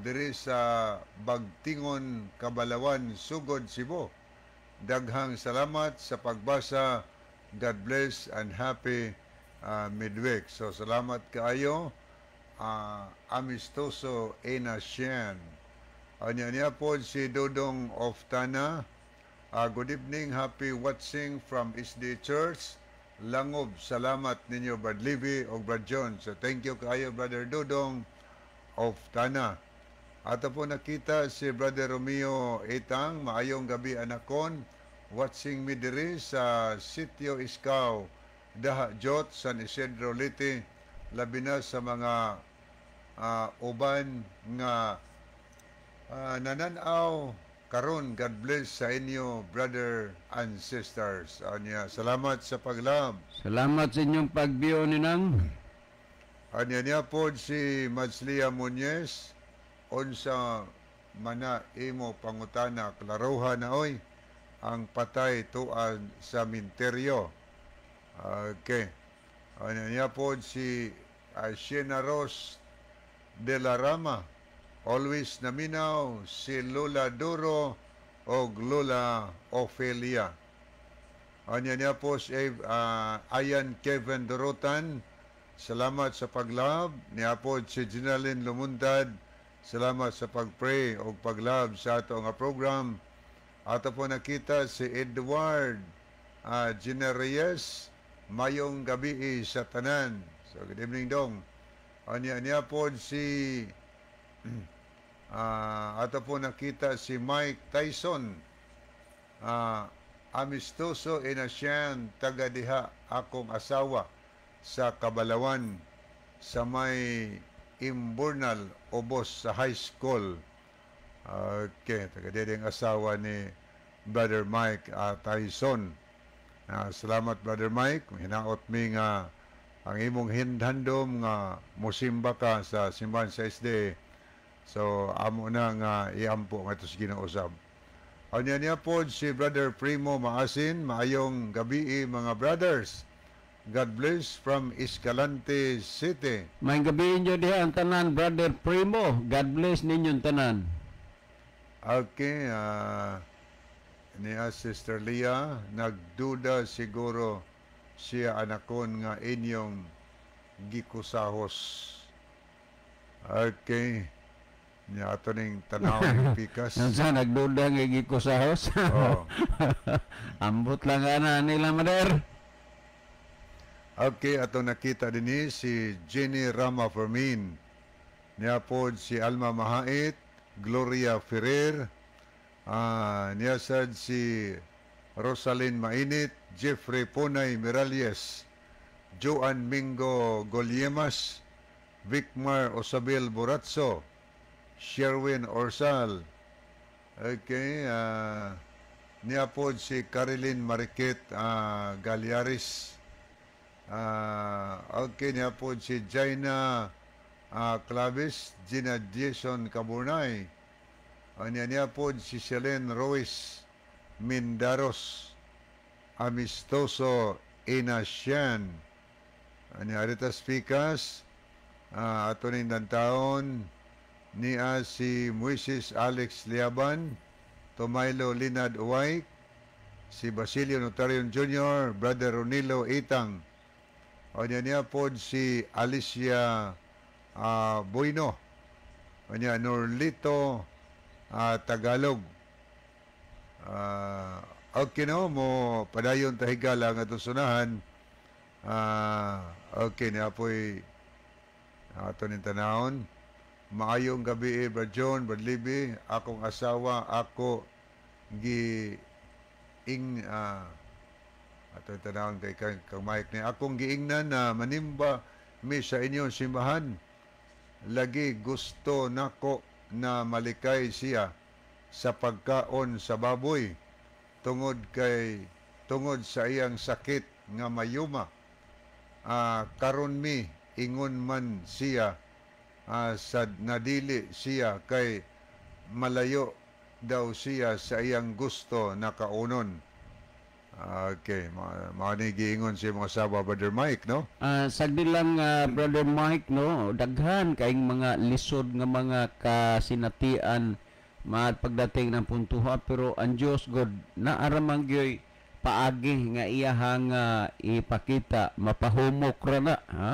diri sa Bagtingon, Kabalawan, Sugod, Cebu. Daghang salamat sa pagbasa. God bless and happy midweek. So salamat kaayo. Amistoso Ina Shan. Niya po si Dodong of Tana. Good evening, happy watching from SD Church. Langob, salamat ninyo Brad Libby o Brad John. So thank you kaayo Brother Dodong of Tana. Ato po nakita si Brother Romeo Itang. Maayong gabi anakon. Watching me diri sa Sitio Iscao, Daha Jot, San Isidro Liti. Labi na sa mga uban nga nananaw karon. God bless sa inyo, brother and sisters. Salamat sa paglab. Salamat sa inyong pag-view ninang. Niya po si Madslia Muñez. Unsa mana imo pangutana klaruhan na oy ang patay tuan sa minteryo. Okay. Niya po si Siena Ros de la Rama. Always naminaw si Lola Duro o Lola Ophelia. Niya po si Ayan Kevin Dorotan. Salamat sa paglab. Niya po si Ginaline Lumuntad. Salamat sa pagpray o paglab sa ato nga program. Ato po nakita si Edward Gina Reyes. Mayong gabi sa tanan. So good evening dong. Niya po si ato po nakita si Mike Tyson. Amistoso Inasyan, taga diha akong asawa sa Kabalawan sa may Imburnal Obos sa high school. Okay, taga diding asawa ni Brother Mike Tyson. Salamat Brother Mike. Hinaot mi nga ang imong hindhandom nga musimba ka sa simbahan sa SD. So amo na nga iampo nga ito sa ginausab. Niya po si Brother Primo Maasin. Maayong gabi mga brothers. God bless from Escalante City. May gabi inyo diha ang tanan, Brother Primo. God bless ninyong tanan. Okay, niya Sister Leah, nagduda siguro siya anakon nga inyong gikusahos. Okay. Niya ato ning tanaw ng pikas. Nansa nagduda nga gikusahos. Oh. Ambot lang ana nila, Mother. Okay, ato nakita din si Jenny Rama Fermin. Niya po si Alma Mahait, Gloria Ferrer. Niya sad si Rosalyn Mainit, Jeffrey Punay Miralles, Joan Mingo Goliemas, Vicmar Osabel Boratso, Sherwin Orsal. Okay, niya po si Caroline Mariquet Galiaris. Okay, niya po si Jaina Clavis, Gina Jason Caburnay. Niya po si Selene Ruiz Mindaros, Amistoso Inasyan. Aritas Picas, ato ning dantaon niya si Moises Alex Liaban, Tomailo Linad Uway, si Basilio Notarion Jr., Brother Ronilo Itang. Niya po si Alicia Bueno, Norlito Tagalog. Okay no, mo padayon tahigala nga tusunahan. Okay, niya po'y Ato ni tanahon. Maayong gabi, Brad John, Brad Libby. Akong asawa, ako ato ni tanahon kay kang Mike ni. Akong giingnan na manimba mi sa inyong simbahan. Lagi gusto nako na malikay siya sa pagkaon sa baboy tungod sa iyang sakit nga mayuma. Karon mi ingon man siya sa nadili siya kay malayo daw siya sa iyang gusto na kaunon. Okay, maani giingon si mga asawa, Brother Mike, no? Sagdi lang, Brother Mike, no, daghan kaing mga lisod nga mga kasinatian pagdating ng puntuha, pero ang Diyos God naaramang gyoy paagi nga iyahang ipakita mapahumok ra na, ha?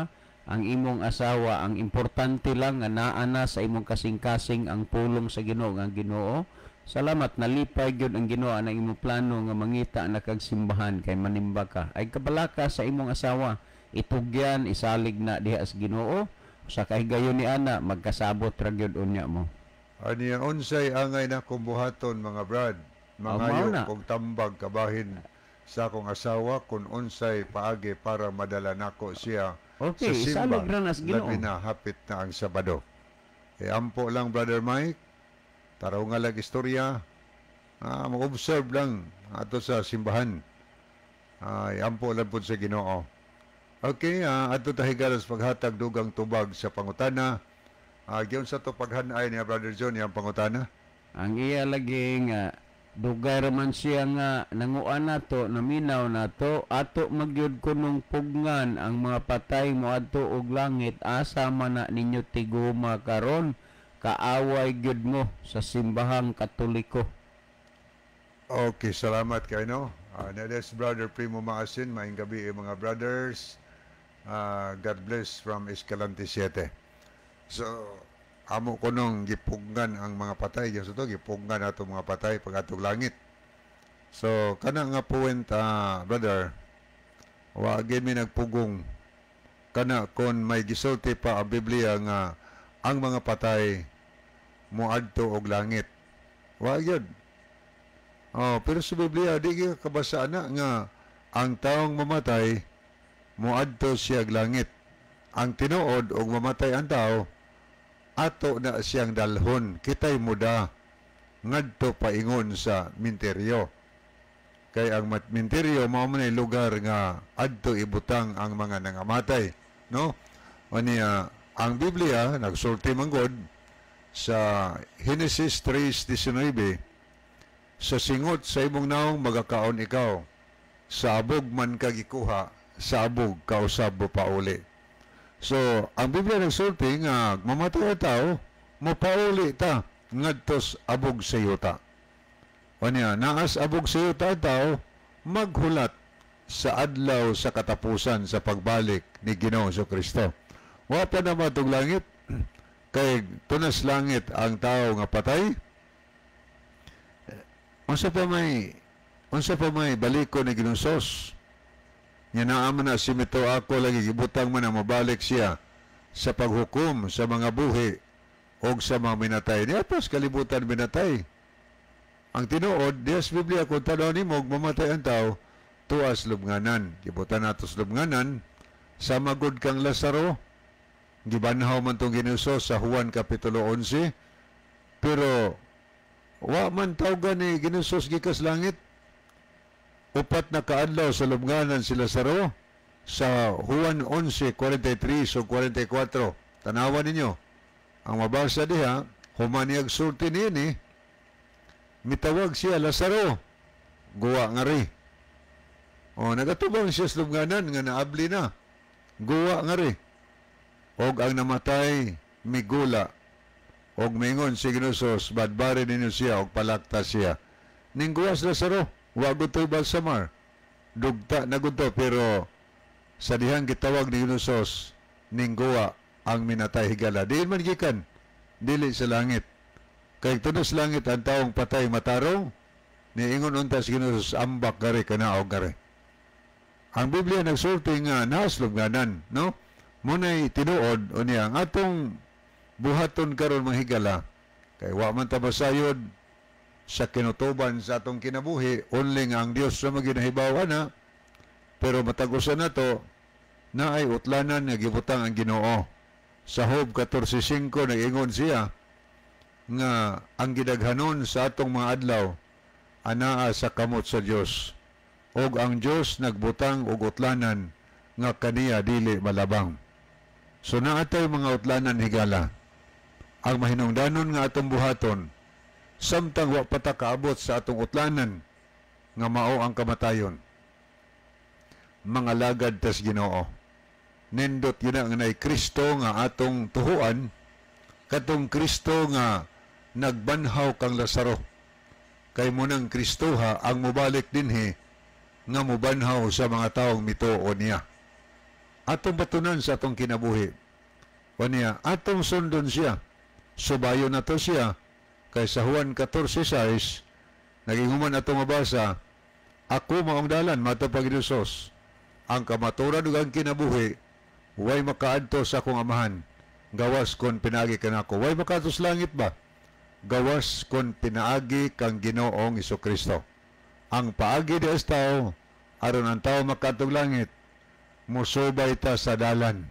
Ang imong asawa, ang importante lang nga naa na sa imong kasing-kasing ang pulong sa Ginoo, ang Ginoo. Salamat, nalipay gyud ang Ginoo ang imong plano nga mangita na kag simbahan kay manimba ka. Ay kabalaka sa imong asawa, itugyan, isalig na diha sa Ginoo. Sa kahigayon ni ana, magkasabot ra gyud unya mo. Ani unsay angay na kumbuhaton mga brad, mangayo kog tambag kabahin sa akong asawa kung unsay paagi para madala nako siya okay, sa simba. Isalig ra na sa Ginoo. Labi na hapit na ang Sabado. Ampo lang, Brother Mike. Taraw nga lang istorya, mag-observe lang ato sa simbahan. Ampo lang po sa Ginoo. Okay, ato tahigalas paghatag dugang tubag sa pangutana. Giyon sa to paghanay niya, Brother John, yung pangutana. Ang iya lagi nga, dugay raman siya nga nanguan nato, naminaw nato, ato magyud kunong pugnan ang mga patay mo ato og langit, asa man na ninyo tiguma karon, kaaway gyud mo sa simbahang Katoliko. Okay, salamat kayo, no? Nedes Brother Primo Maasin, maing gabi mga brothers. God bless from Escalante 7. So, amo ko nung gipugnan ang mga patay. Diyos ito, gipugnan ato mga patay pag atong langit. So, kana nga puwent, brother, wagin mi nagpugong. Kana kon may gisulti pa ang Biblia nga ang mga patay muadto og langit. Wa gyud. Pero sa Biblia di ka kabasa na nga ang taong mamatay muadto siya og langit. Ang tinuod og mamatay ang tao ato na siyang dalhon kitay muda ngadto paingon sa minteryo. Kay ang minteryo mao man lugar nga adto ibutang ang mga nangamatay, no? Unya ang Biblia, nagsulti manggod sa Genesis 3:19, sa singot sa imong naong magakaon ikaw, sa abog man kagikuha, sa abog kausab mo pauli. So, ang Biblia nagsulti nga mamatay ang tao, mapauli ta ngadtos abog sa yuta. Unya, naas abog sa yuta ang tao, maghulat sa adlaw sa katapusan sa pagbalik ni Ginoong Kristo. Wa pa naman itong langit, kay tunas langit ang tao nga patay. Unsa pa may baliko ni Ginoong Sos. Nya naaman na simito ako lagi gibutang man na mabalik siya sa paghukom sa mga buhi o sa mga minatay. Niya pas kalibutan minatay. Ang tinuod, Diyos Biblia kung tanaw ni mo, mamatay ang tao, tuas lubnganan. Gibutan natos lubnganan, sa magod kang Lazaro, gibanhaw man itong Ginusos sa Juan Kapitulo 11, pero wa man tawgan ni Ginusos gikas langit. Upat na kaadlaw sa lubnganan si Lazaro sa Juan 11:43 o 44. Tanawan ninyo. Ang mabasa diha, humaniag sulti niini, mitawag siya Lazaro, guwa nga ri. Nagatubang siya sa lubnganan nga naabli na, guwa nga ri. Og ang namatay migula og mingon si Ginusos badbari ninyo siya og palakta siya ning guwas Lazaro wa gud toy balsamar dugta na gud to, pero sa dihang gitawag ni Ginusos ning guwa ang minatay higala diin man gikan dili sa langit kay tunos langit ang taong patay matarong niingon unta si Ginusos ambak gari kana og gari. Ang Biblia nagsulti nga naslubnganan, no? Muna'y tinuod o niya, ang atong buhaton karon mga higala, kay wa man ta masayod sa kinutuban sa atong kinabuhi, only nga ang Dios na maginahibawa na, pero matagusan na to, na ay utlanan nga gibutang ang Ginoo. Sa Job 14:5 nag-ingon siya nga ang gidaghanon sa atong mga adlaw anaa sa kamot sa Dios. Og ang Dios nagbutang og utlanan nga kaniya dili malabang. So naatay mga utlanan higala. Ang mahinungdanon nga atong buhaton samtang wa pa ta kaabot sa atong utlanan nga mao ang kamatayon. Mga lagad tas Ginoo. Nindot yun ang nay Kristo nga atong tuhuan, katong Kristo nga nagbanhaw kang Lazaro. Kay munang Kristoha ang mubalik dinhi nga mubanhaw sa mga taong mituo niya. Atong batunan sa atong kinabuhi. O niya, atong sundon siya. Subayo na to siya. Kay sa Juan 14:6, naginguman atong mabasa, ako maong dalan, matapag Dios. Ang kamaturan ug ang kinabuhi, way makaadto sa akong amahan. Gawas kon pinaagi kanako. Way makaadto sa langit ba? Gawas kon pinaagi kang Ginoong Hesukristo. Ang paagi di tao, aron ang tao makatog langit, musubay ta sa dalan.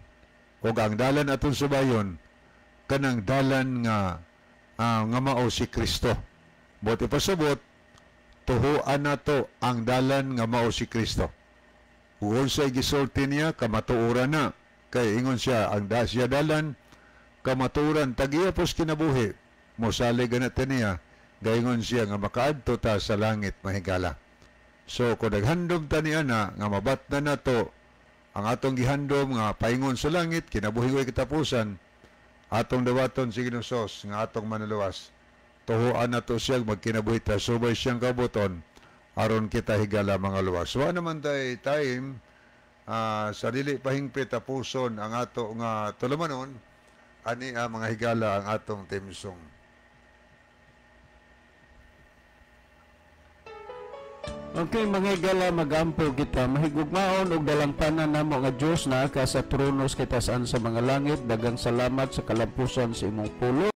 O ang dalan atong subayon, kanang dalan nga mao si Kristo. Buti pasabot, tuhuan na to ang dalan nga mao si Kristo. Uon sa'y gisulti niya, kamatuuran na. Kay ingon siya, ang siya dalan, kamatuuran, tagiya pos kinabuhi. Mosalig natin niya, gaingon siya nga makaadto ta sa langit mahigala. So, kung naghandom ta niya na, nga mabat na to, ang atong gihandom nga paingon sa langit, kinabuhi ko'y kitapusan, atong dawaton si Ginosos, nga atong manuluwas. Tuhuan na to siya, magkinabuhi ta, subay siyang kabuton, aron kita higala mga luwas. So, naman tayo time, sa dili pahingpit tapuson ang ato nga tulumanon, ani mga higala ang atong theme song. Okay, mga higala, magampo kita. Mahigugmaon og dalamtanan namo nga Dios na ka sa tronos kita saan sa mga langit. Dagang salamat sa kalampusan sa imong pulo.